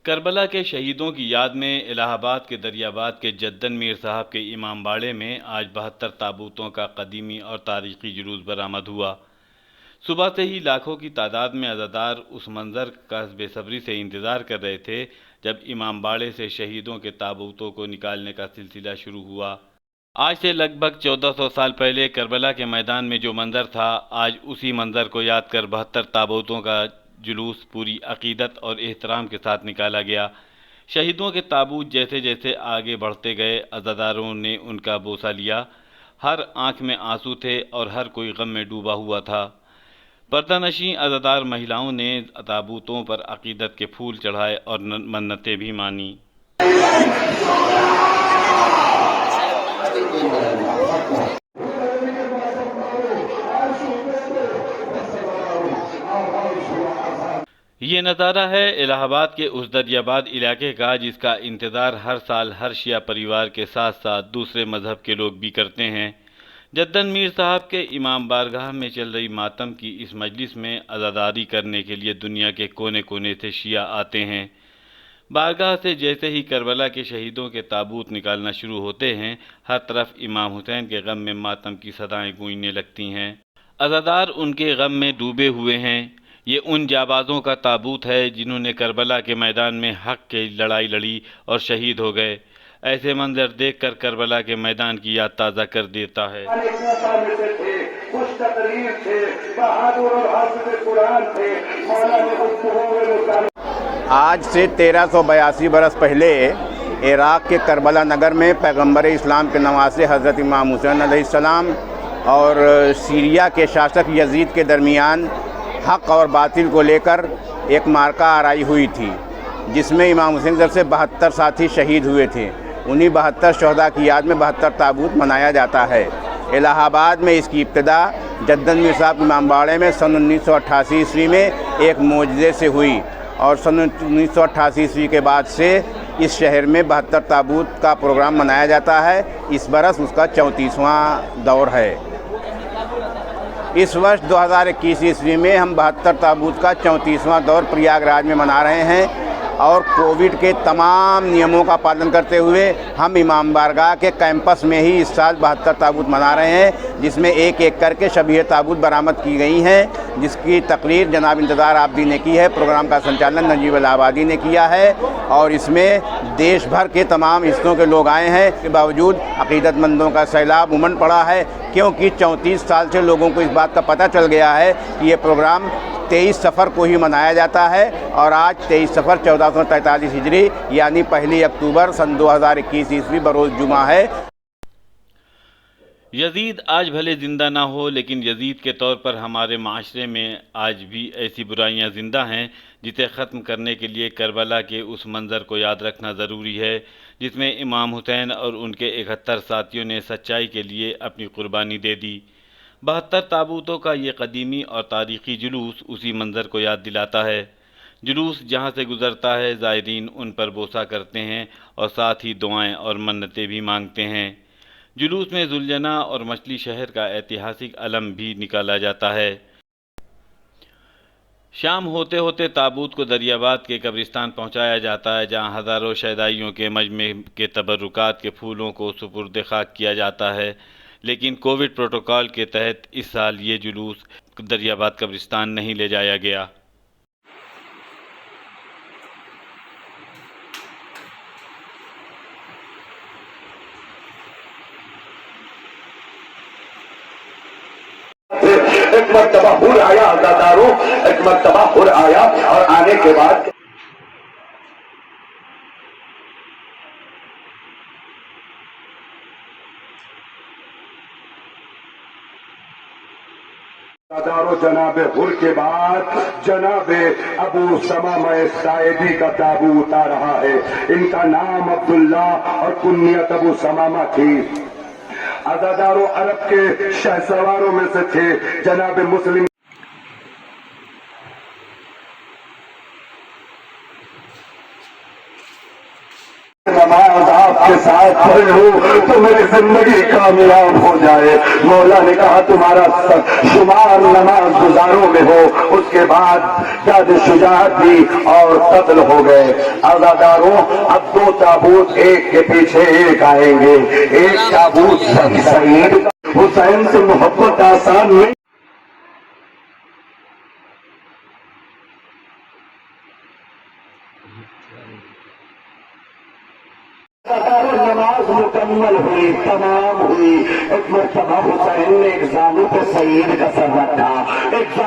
کربلا کے شہیدوں کی یاد میں الہ آباد کے دریاباد کے جدن میر صاحب کے امام باڑے میں آج 72 تابوتوں کا قدیمی اور تاریخی جلوس برآمد ہوا۔ صبح سے ہی لاکھوں کی تعداد میں عزادار اس منظر کا بے صبری سے انتظار کر رہے تھے جب امام باڑے سے شہیدوں کے تابوتوں کو نکالنے کا سلسلہ شروع ہوا۔ آج سے لگ بھگ 1400 سال پہلے کربلا کے میدان میں جو منظر تھا، آج اسی منظر کو یاد کر 72 تابوتوں کا جلوس پوری عقیدت اور احترام کے ساتھ نکالا گیا۔ شہیدوں کے تابوت جیسے جیسے آگے بڑھتے گئے، عزاداروں نے ان کا بوسہ لیا۔ ہر آنکھ میں آنسو تھے اور ہر کوئی غم میں ڈوبا ہوا تھا۔ پردہ نشین عزادار مہیلاؤں نے تابوتوں پر عقیدت کے پھول چڑھائے اور منتیں بھی مانیں۔ یہ نظارہ ہے الہ آباد کے اس دریاباد علاقے کا جس کا انتظار ہر سال ہر شیعہ پریوار کے ساتھ ساتھ دوسرے مذہب کے لوگ بھی کرتے ہیں۔ جدن میر صاحب کے امام بارگاہ میں چل رہی ماتم کی اس مجلس میں عزاداری کرنے کے لیے دنیا کے کونے کونے سے شیعہ آتے ہیں۔ بارگاہ سے جیسے ہی کربلا کے شہیدوں کے تابوت نکالنا شروع ہوتے ہیں، ہر طرف امام حسین کے غم میں ماتم کی صدائیں گونجنے لگتی ہیں۔ عزادار ان کے غم میں ڈوبے ہوئے ہیں۔ یہ ان جانبازوں کا تابوت ہے جنہوں نے کربلا کے میدان میں حق کی لڑائی لڑی اور شہید ہو گئے۔ ایسے منظر دیکھ کر کربلا کے میدان کی یاد تازہ کر دیتا ہے۔ آج سے 1382 برس پہلے عراق کے کربلا نگر میں پیغمبر اسلام کے نواسے حضرت امام حسین علیہ السلام اور سیریا کے شاشک یزید کے درمیان حق اور باطل کو لے کر ایک معرکہ آرائی ہوئی تھی، جس میں امام حسین کی طرف سے 72 ساتھی شہید ہوئے تھے۔ انہی 72 شہداء کی یاد میں 72 تابوت منایا جاتا ہے۔ الہ آباد میں اس کی ابتدا جدن میر صاحب امام باڑے میں سن 1988 عیسوی میں ایک معجزے سے ہوئی، اور سن 1988 عیسوی کے بعد سے اس شہر میں 72 تابوت کا پروگرام منایا جاتا ہے۔ اس برس اس کا 34واں دور ہے۔ اس ورش 2021 عیسوی میں ہم 72 تابوت کا 34واں دور پریاگ راج میں منا رہے ہیں، اور کووڈ کے تمام نیموں کا پالن کرتے ہوئے ہم امام بارگاہ کے کیمپس میں ہی اس سال 72 تابوت منا رہے ہیں، جس میں ایک ایک کر کے شبیہ تابوت برآمد کی گئی ہیں، جس کی تقریر جناب انتظار آبدی نے کی ہے۔ پروگرام کا سنچالن نجیب الآبادی نے کیا ہے، اور اس میں دیش بھر کے تمام حصوں کے لوگ آئے ہیں۔ کے باوجود عقیدت مندوں کا سیلاب امڈ پڑا ہے، کیونکہ 34 سال سے لوگوں کو اس بات کا پتہ چل گیا ہے کہ یہ پروگرام 23 صفر کو ہی منایا جاتا ہے، اور آج 23 صفر 1443 ہجری یعنی 1 اکتوبر سن 2021 عیسوی بروز جمعہ ہے۔ یزید آج بھلے زندہ نہ ہو، لیکن یزید کے طور پر ہمارے معاشرے میں آج بھی ایسی برائیاں زندہ ہیں جسے ختم کرنے کے لیے کربلا کے اس منظر کو یاد رکھنا ضروری ہے جس میں امام حسین اور ان کے 71 ساتھیوں نے سچائی کے لیے اپنی قربانی دے دی۔ 72 تابوتوں کا یہ قدیمی اور تاریخی جلوس اسی منظر کو یاد دلاتا ہے۔ جلوس جہاں سے گزرتا ہے، زائرین ان پر بوسہ کرتے ہیں اور ساتھ ہی دعائیں اور منتیں بھی مانگتے ہیں۔ جلوس میں ذوالجناح اور مچھلی شہر کا ایتہاسک علم بھی نکالا جاتا ہے۔ شام ہوتے ہوتے تابوت کو دریاباد کے قبرستان پہنچایا جاتا ہے، جہاں ہزاروں شہدائیوں کے مجمع کے تبرکات کے پھولوں کو سپرد خاک کیا جاتا ہے، لیکن کووڈ پروٹوکول کے تحت اس سال یہ جلوس دریاباد قبرستان نہیں لے جایا گیا۔ ایک مرتبہ ہر آیا عزاداروں، ایک مرتبہ ہر آیا، اور آنے کے بعد عزاداروں جناب ہر کے بعد جناب ابو ثمامہ ساعدی کا تابوت آ رہا ہے۔ ان کا نام عبداللہ اور کنیت ابو ثمامہ تھی۔ عزاداروں عرب کے شہ سواروں میں سے تھے۔ جناب مسلم کے ساتھ پڑھ لوں تو میری زندگی کامیاب ہو جائے. مولا نے کہا تمہارا شمار نماز گزاروں میں ہو. اس کے بعد جاد شجاعت دی اور قتل ہو گئے. عزاداروں اب 2 تابوت ایک کے پیچھے ایک آئیں گے. ایک تابوت سعید حسین سے محبت آسان نہیں. نماز مکمل ہوئی, تمام ہوئی. ایک مرتبہ حسین نے ایک زانو پہ سعید کا سر رکھا. ایک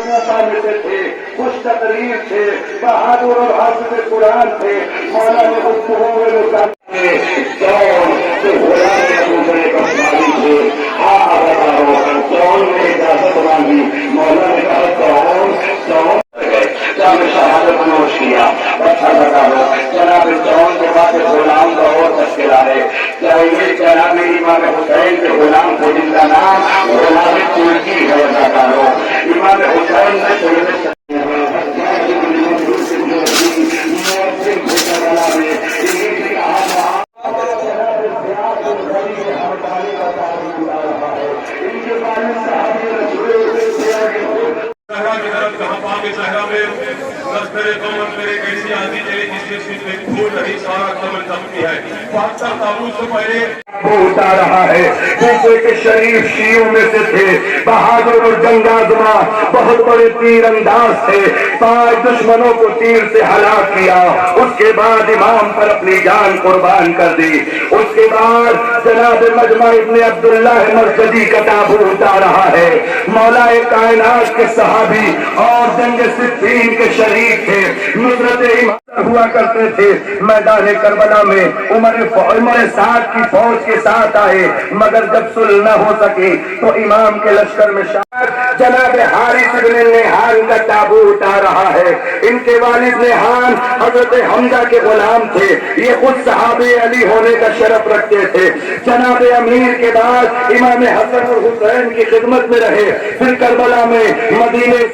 میں سے تھے, خوش تقریر تھے, بہادر اور حافظ قرآن تھے. مولا نے دوسرے کا شادی تھے. نے اجازت مانگی. مولا نے کہا شہادت نوش کیا. اچھا بتاؤ جناب جون کے بعد غلام کا اور تذکرہ ہے. چاہیے جناب امام حسین کے غلام کو جن کا نام غلام ترکی ہے. بتاؤ امام حسین نے ایسی آندھی چلی جس میں پھول رہی سارا کمل دمتی ہے. 72 تابوت سے پہلے ہوتا رہا ہے. کوفے کے شریف شیعوں میں سے تھے, بہادر اور جنگ آزما, بہت بڑے تیر انداز تھے. 5 دشمنوں کو تیر سے ہلاک کیا. اس کے بعد امام پر اپنی جان قربان کر دی. اس کے بعد جناب مجمع ابن عبداللہ مرکزی کا تابوت آ رہا ہے. مولا کائنات کے صحابی اور جنگ صفین کے شریک تھے. نصرت امام ہوا کرتے تھے. میدان کربلا میں عمر سعد کی فوج کے ساتھ آئے, مگر جب صلح نہ ہو سکی تو امام کے لشکر میں جناب حارث بن نہان کا تابوت آ رہا ہے. ان کے والد نہان حضرت حمزہ کے غلام تھے. یہ خود صحابہ علی ہونے کا شرف رکھتے تھے. جناب امیر کے بعد امام حسن اور حسین کی خدمت میں رہے. پھر کربلا میں مدینے